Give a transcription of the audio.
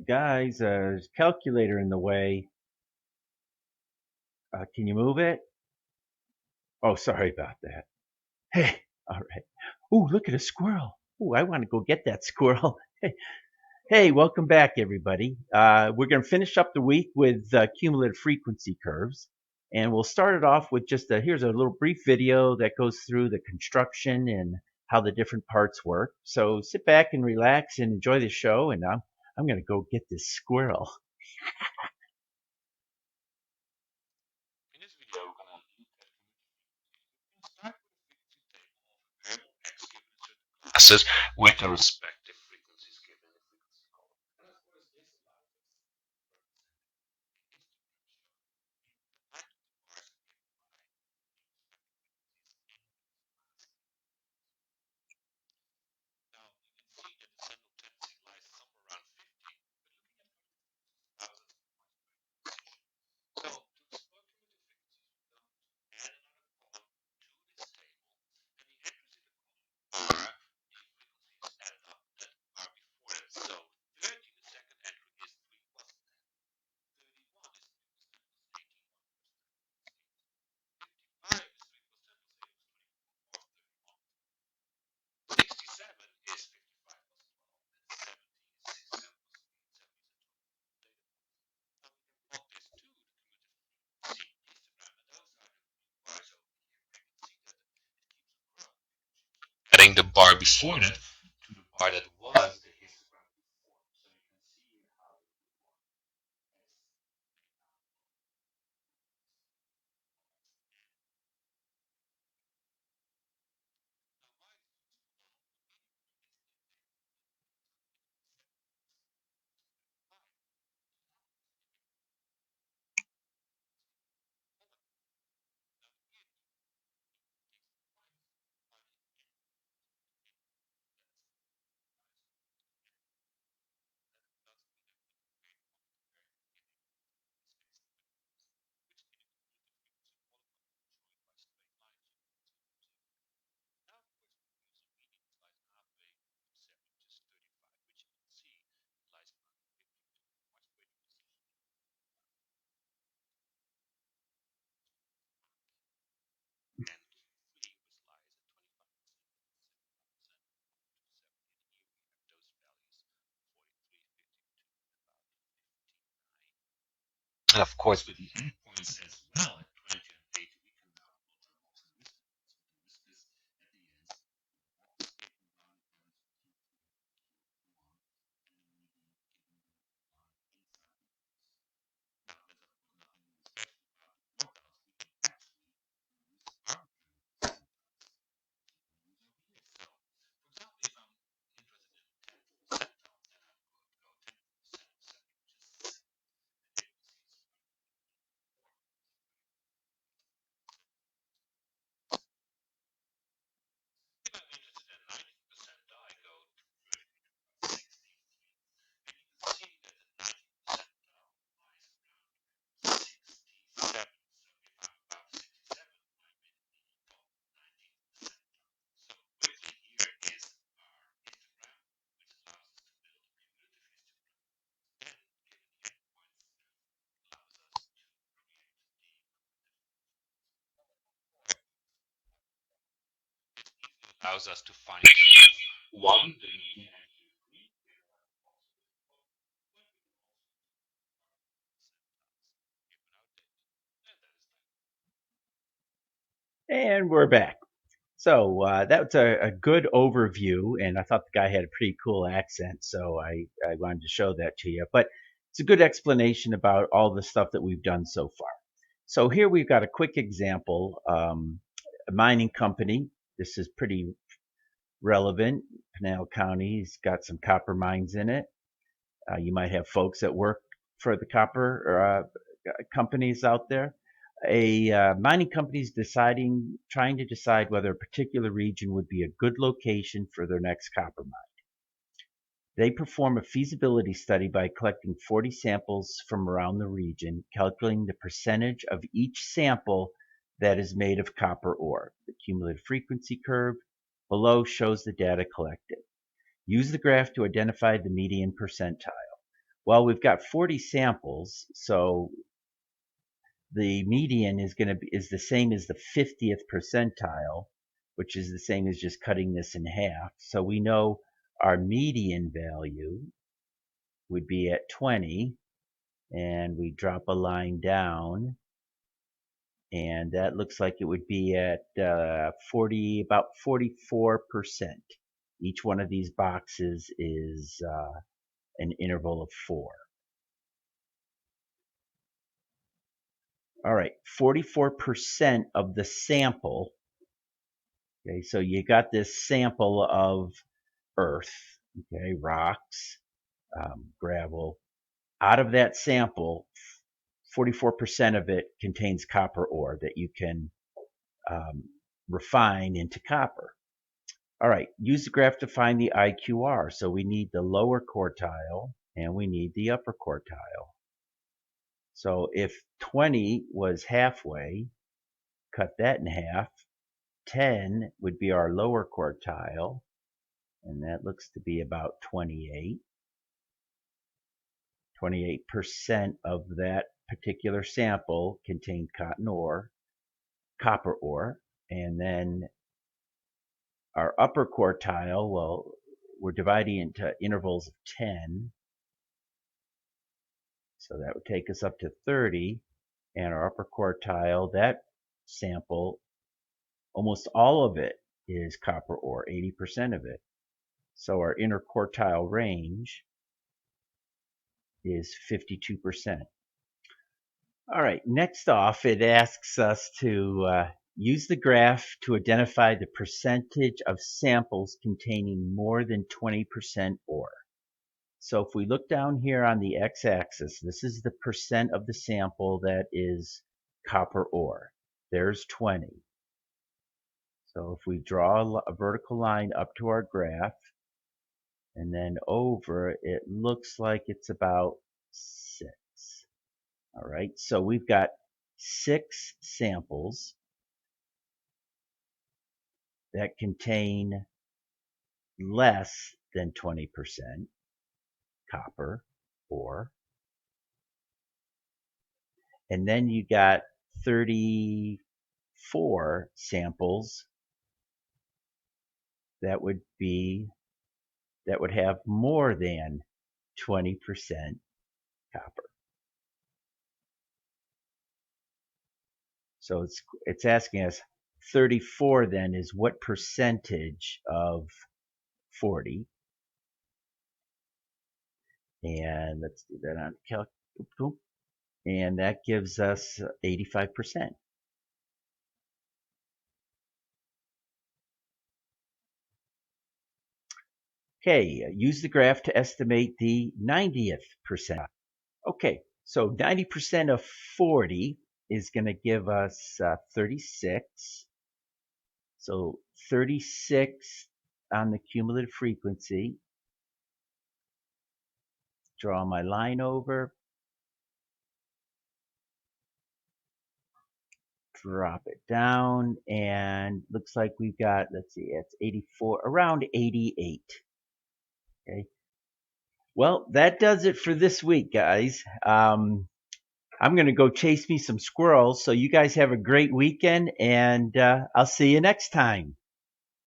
Guys, there's a calculator in the way. Can you move it? Oh, sorry about that. Hey, all right. Ooh, look at a squirrel. Ooh, I want to go get that squirrel. Hey, welcome back, everybody. We're going to finish up the week with cumulative frequency curves. And we'll start it off with just here's a little brief video that goes through the construction and how the different parts work. So sit back and relax and enjoy the show. And I'm going to go get this squirrel. In this video, we're going to start with x given certain classes with the respective frequencies given the frequency column. And of course, this allows us now you can see that the central tendency lies somewhere around 50, but looking at thousands. So to explore cumulative frequencies, we're going to add another column to this table, and the entries in the column are the frequencies added up that are before it. So 30, the second entry, is 3 plus 10. 31 is 3 plus 10 plus 18. 55 is 3 plus 10 plus 8 plus 24 or 31. 67 is 55 plus 12, and 70 is 67 plus 3, and 70 is a total of data points. Now we can plug this to the cumulative histogram, and those are the blue bars over here. I can see that it keeps on growing. Adding the bar before that to the bar that was the histogram before. So you can see how it and of course, with the endpoints as well, at 20 and 80, we can now multiply this at the end. Allows us to find one, the median, And we're back. So that was a good overview, and I thought the guy had a pretty cool accent, so I wanted to show that to you. But it's a good explanation about all the stuff that we've done so far. So here we've got a quick example. A mining company. This is pretty relevant. Pinal County's got some copper mines in it. You might have folks that work for the copper companies out there. A mining company is trying to decide whether a particular region would be a good location for their next copper mine. They perform a feasibility study by collecting 40 samples from around the region, calculating the percentage of each sample that is made of copper ore. The cumulative frequency curve below shows the data collected. Use the graph to identify the median percentile. Well, we've got 40 samples, so the median is the same as the 50th percentile, which is the same as just cutting this in half. So we know our median value would be at 20, and we drop a line down, and that looks like it would be at about 44%. Each one of these boxes is an interval of 4. All right, 44% of the sample. Okay, so you got this sample of earth, okay, rocks, gravel. Out of that sample, 44% of it contains copper ore that you can um, refine into copper. All right, use the graph to find the IQR. So we need the lower quartile and we need the upper quartile. So if 20 was halfway, cut that in half. 10 would be our lower quartile, and that looks to be about 28. 28% of that particular sample contained copper ore, and then our upper quartile, well, we're dividing into intervals of 10, so that would take us up to 30, and our upper quartile, that sample, almost all of it is copper ore, 80% of it. So our interquartile range is 52%. All right, next off, it asks us to use the graph to identify the percentage of samples containing more than 20% ore. So if we look down here on the x-axis, this is the percent of the sample that is copper ore. There's 20. So if we draw a vertical line up to our graph and then over, it looks like it's about 6. All right, so we've got 6 samples that contain less than 20% copper ore. And then you got 34 samples that would have more than 20% copper. So it's asking us 34 then is what percentage of 40? And let's do that on calc. And that gives us 85%. Okay, use the graph to estimate the 90th percent. Okay, so 90% of 40 is going to give us 36. So 36 on the cumulative frequency. Draw my line over. Drop it down, and looks like we've got, let's see, it's 84, around 88. Okay. Well, that does it for this week, guys. I'm going to go chase me some squirrels. So you guys have a great weekend, and I'll see you next time.